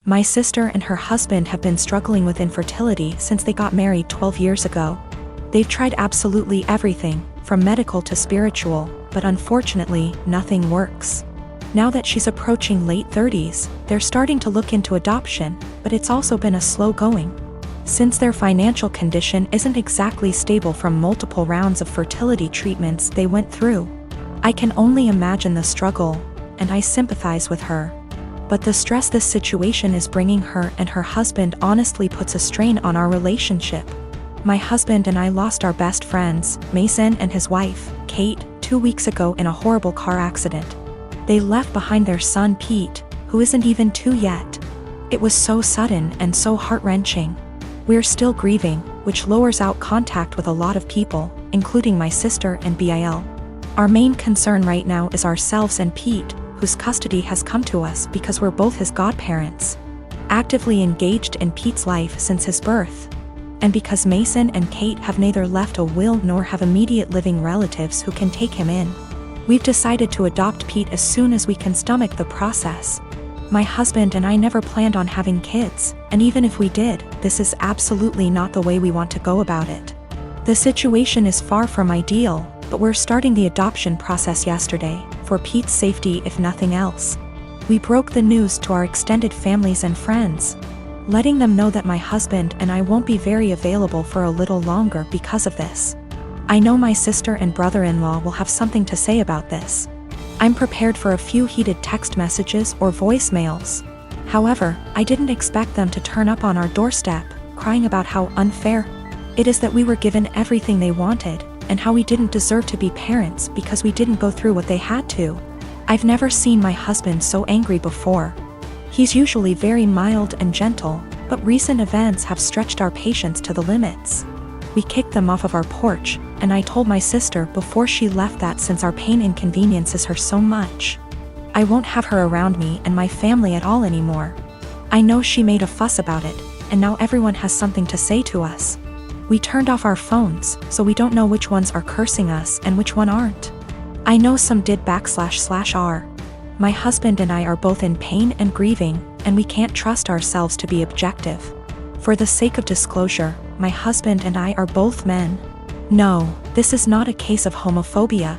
My sister and her husband have been struggling with infertility since they got married 12 years ago. They've tried absolutely everything, from medical to spiritual, but unfortunately, nothing works. Now that she's approaching late 30s, they're starting to look into adoption, but it's also been a slow going. Since their financial condition isn't exactly stable from multiple rounds of fertility treatments they went through. I can only imagine the struggle, and I sympathize with her. But the stress this situation is bringing her and her husband honestly puts a strain on our relationship. My husband and I lost our best friends, Mason and his wife, Kate, 2 weeks ago in a horrible car accident. They left behind their son Pete, who isn't even 2 yet. It was so sudden and so heart-wrenching. We're still grieving, which lowers out contact with a lot of people, including my sister and Bil. Our main concern right now is ourselves and Pete, whose custody has come to us because we're both his godparents. Actively engaged in Pete's life since his birth. And because Mason and Kate have neither left a will nor have immediate living relatives who can take him in. We've decided to adopt Pete as soon as we can stomach the process. My husband and I never planned on having kids, and even if we did, this is absolutely not the way we want to go about it. The situation is far from ideal, but we're starting the adoption process yesterday, for Pete's safety if nothing else. We broke the news to our extended families and friends, letting them know that my husband and I won't be very available for a little longer because of this. I know my sister and brother-in-law will have something to say about this. I'm prepared for a few heated text messages or voicemails. However, I didn't expect them to turn up on our doorstep, crying about how unfair it is that we were given everything they wanted, and how we didn't deserve to be parents because we didn't go through what they had to. I've never seen my husband so angry before. He's usually very mild and gentle, but recent events have stretched our patience to the limits. We kicked them off of our porch, and I told my sister before she left that since our pain inconveniences her so much, I won't have her around me and my family at all anymore. I know she made a fuss about it, and now everyone has something to say to us. We turned off our phones, so we don't know which ones are cursing us and which one aren't. I know some did //r. My husband and I are both in pain and grieving, and we can't trust ourselves to be objective. For the sake of disclosure, my husband and I are both men. No, this is not a case of homophobia.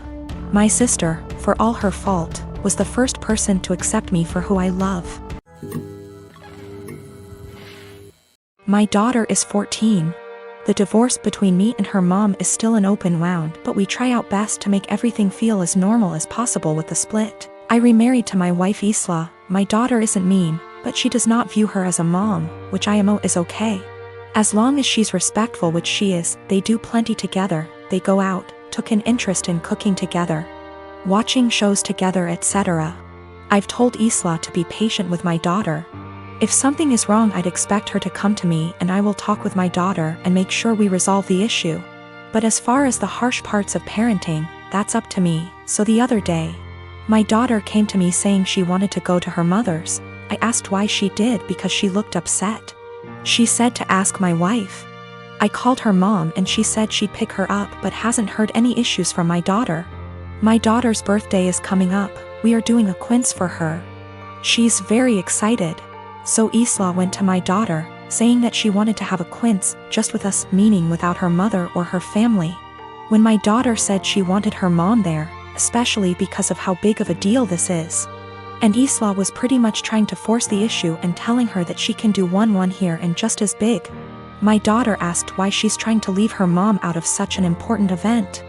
My sister, for all her fault, was the first person to accept me for who I love. My daughter is 14. The divorce between me and her mom is still an open wound, but we try our best to make everything feel as normal as possible with the split. I remarried to my wife Isla. My daughter isn't mean, but she does not view her as a mom, which I am is okay. As long as she's respectful, which she is, they do plenty together, they go out, took an interest in cooking together, watching shows together, etc. I've told Isla to be patient with my daughter. If something is wrong, I'd expect her to come to me and I will talk with my daughter and make sure we resolve the issue. But as far as the harsh parts of parenting, that's up to me. So the other day, my daughter came to me saying she wanted to go to her mother's. I asked why she did because she looked upset. She said to ask my wife. I called her mom and she said she'd pick her up but hasn't heard any issues from my daughter. My daughter's birthday is coming up, we are doing a quince for her. She's very excited. So Isla went to my daughter, saying that she wanted to have a quince, just with us, meaning without her mother or her family. When my daughter said she wanted her mom there, especially because of how big of a deal this is. And Isla was pretty much trying to force the issue and telling her that she can do one here and just as big. My daughter asked why she's trying to leave her mom out of such an important event.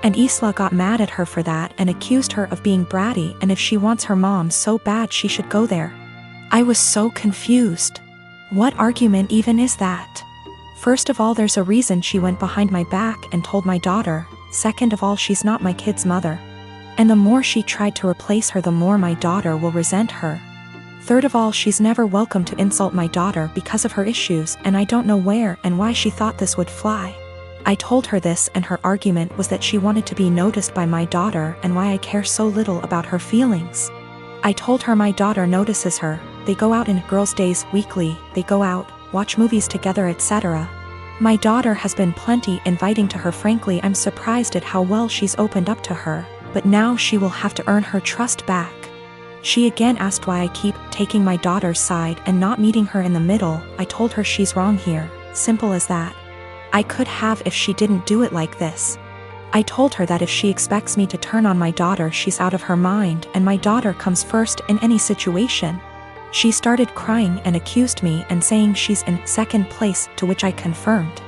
And Isla got mad at her for that and accused her of being bratty, and if she wants her mom so bad she should go there. I was so confused. What argument even is that? First of all, there's a reason she went behind my back and told my daughter. Second of all, she's not my kid's mother. And the more she tried to replace her, the more my daughter will resent her. Third of all, she's never welcome to insult my daughter because of her issues, and I don't know where and why she thought this would fly. I told her this, and her argument was that she wanted to be noticed by my daughter and why I care so little about her feelings. I told her my daughter notices her. They go out in girls' days weekly, they go out, watch movies together, etc. My daughter has been plenty inviting to her. Frankly, I'm surprised at how well she's opened up to her, but now she will have to earn her trust back. She again asked why I keep taking my daughter's side and not meeting her in the middle. I told her she's wrong here, simple as that. I could have if she didn't do it like this. I told her that if she expects me to turn on my daughter, she's out of her mind, and my daughter comes first in any situation. She started crying and accused me and saying she's in second place, to which I confirmed.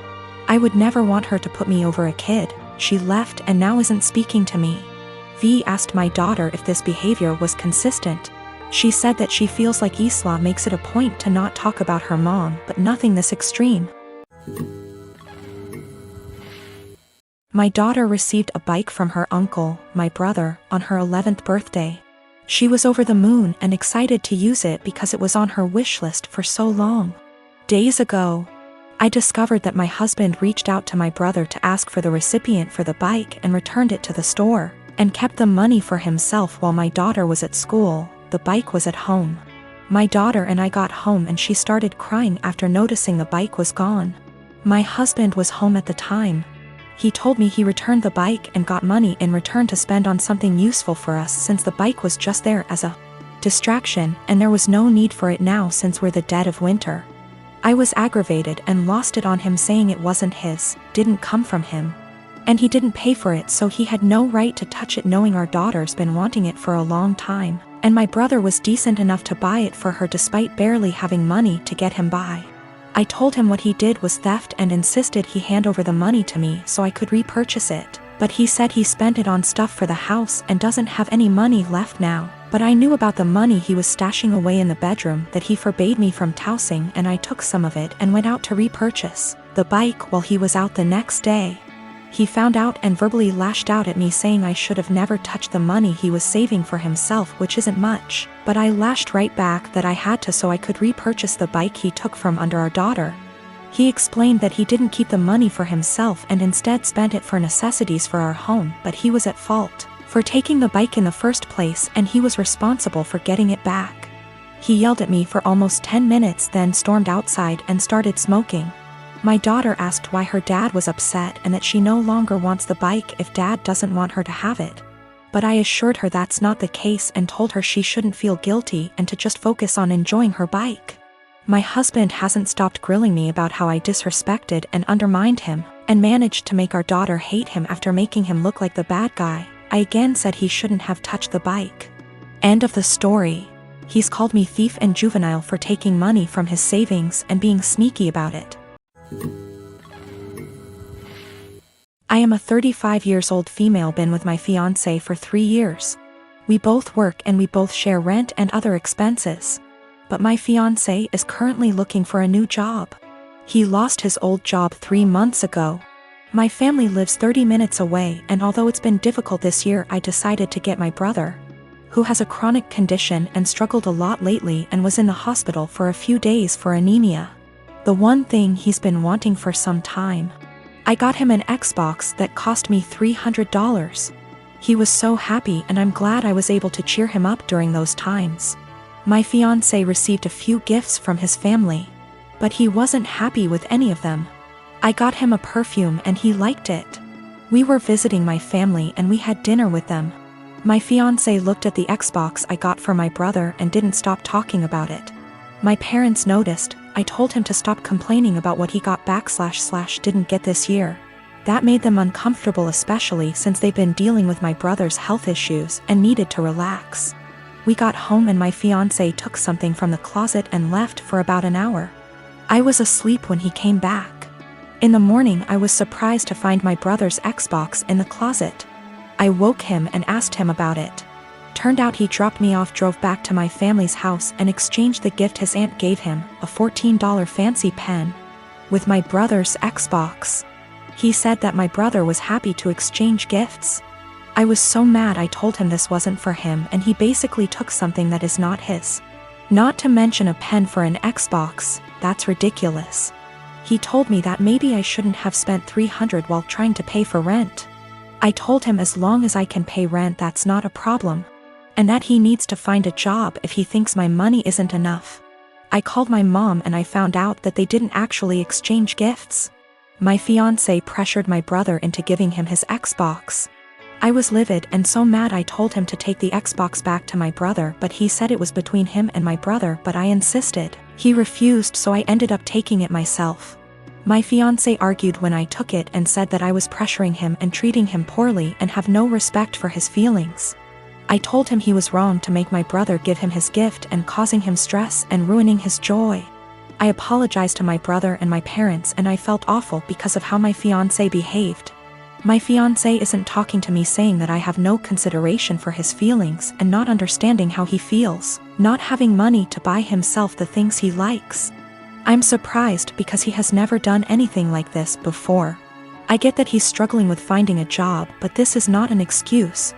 I would never want her to put me over a kid. She left and now isn't speaking to me. V asked my daughter if this behavior was consistent. She said that she feels like Isla makes it a point to not talk about her mom, but nothing this extreme. My daughter received a bike from her uncle, my brother, on her 11th birthday. She was over the moon and excited to use it because it was on her wish list for so long. Days ago, I discovered that my husband reached out to my brother to ask for the recipient for the bike and returned it to the store, and kept the money for himself while my daughter was at school. The bike was at home. My daughter and I got home and she started crying after noticing the bike was gone. My husband was home at the time. He told me he returned the bike and got money in return to spend on something useful for us, since the bike was just there as a distraction and there was no need for it now since we're the dead of winter. I was aggravated and lost it on him, saying it wasn't his, didn't come from him. And he didn't pay for it, so he had no right to touch it, knowing our daughter's been wanting it for a long time, and my brother was decent enough to buy it for her despite barely having money to get him by. I told him what he did was theft and insisted he hand over the money to me so I could repurchase it, but he said he spent it on stuff for the house and doesn't have any money left now. But I knew about the money he was stashing away in the bedroom that he forbade me from tossing, and I took some of it and went out to repurchase the bike while he was out the next day. He found out and verbally lashed out at me, saying I should have never touched the money he was saving for himself, which isn't much, but I lashed right back that I had to so I could repurchase the bike he took from under our daughter. He explained that he didn't keep the money for himself and instead spent it for necessities for our home, but he was at fault for taking the bike in the first place and he was responsible for getting it back. He yelled at me for almost 10 minutes, then stormed outside and started smoking. My daughter asked why her dad was upset and that she no longer wants the bike if dad doesn't want her to have it. But I assured her that's not the case and told her she shouldn't feel guilty and to just focus on enjoying her bike. My husband hasn't stopped grilling me about how I disrespected and undermined him, and managed to make our daughter hate him after making him look like the bad guy. I again said he shouldn't have touched the bike. End of the story. He's called me thief and juvenile for taking money from his savings and being sneaky about it. I am a 35 years old female, been with my fiancé for 3 years. We both work and we both share rent and other expenses. But my fiancé is currently looking for a new job. He lost his old job 3 months ago. My family lives 30 minutes away, and although it's been difficult this year, I decided to get my brother, who has a chronic condition and struggled a lot lately and was in the hospital for a few days for anemia. The one thing he's been wanting for some time. I got him an Xbox that cost me $300. He was so happy and I'm glad I was able to cheer him up during those times. My fiancé received a few gifts from his family, but he wasn't happy with any of them. I got him a perfume and he liked it. We were visiting my family and we had dinner with them. My fiancé looked at the Xbox I got for my brother and didn't stop talking about it. My parents noticed. I told him to stop complaining about what he got / didn't get this year. That made them uncomfortable, especially since they've been dealing with my brother's health issues and needed to relax. We got home and my fiancé took something from the closet and left for about an hour. I was asleep when he came back. In the morning I was surprised to find my brother's Xbox in the closet. I woke him and asked him about it. Turned out he dropped me off, drove back to my family's house and exchanged the gift his aunt gave him, a $14 fancy pen, with my brother's Xbox. He said that my brother was happy to exchange gifts. I was so mad I told him this wasn't for him and he basically took something that is not his. Not to mention a pen for an Xbox, that's ridiculous. He told me that maybe I shouldn't have spent $300 while trying to pay for rent. I told him as long as I can pay rent that's not a problem, and that he needs to find a job if he thinks my money isn't enough. I called my mom and I found out that they didn't actually exchange gifts. My fiancé pressured my brother into giving him his Xbox. I was livid and so mad I told him to take the Xbox back to my brother, but he said it was between him and my brother, but I insisted. He refused, so I ended up taking it myself. My fiancé argued when I took it and said that I was pressuring him and treating him poorly and have no respect for his feelings. I told him he was wrong to make my brother give him his gift and causing him stress and ruining his joy. I apologized to my brother and my parents, and I felt awful because of how my fiancé behaved. My fiancé isn't talking to me, saying that I have no consideration for his feelings and not understanding how he feels, not having money to buy himself the things he likes. I'm surprised because he has never done anything like this before. I get that he's struggling with finding a job, but this is not an excuse.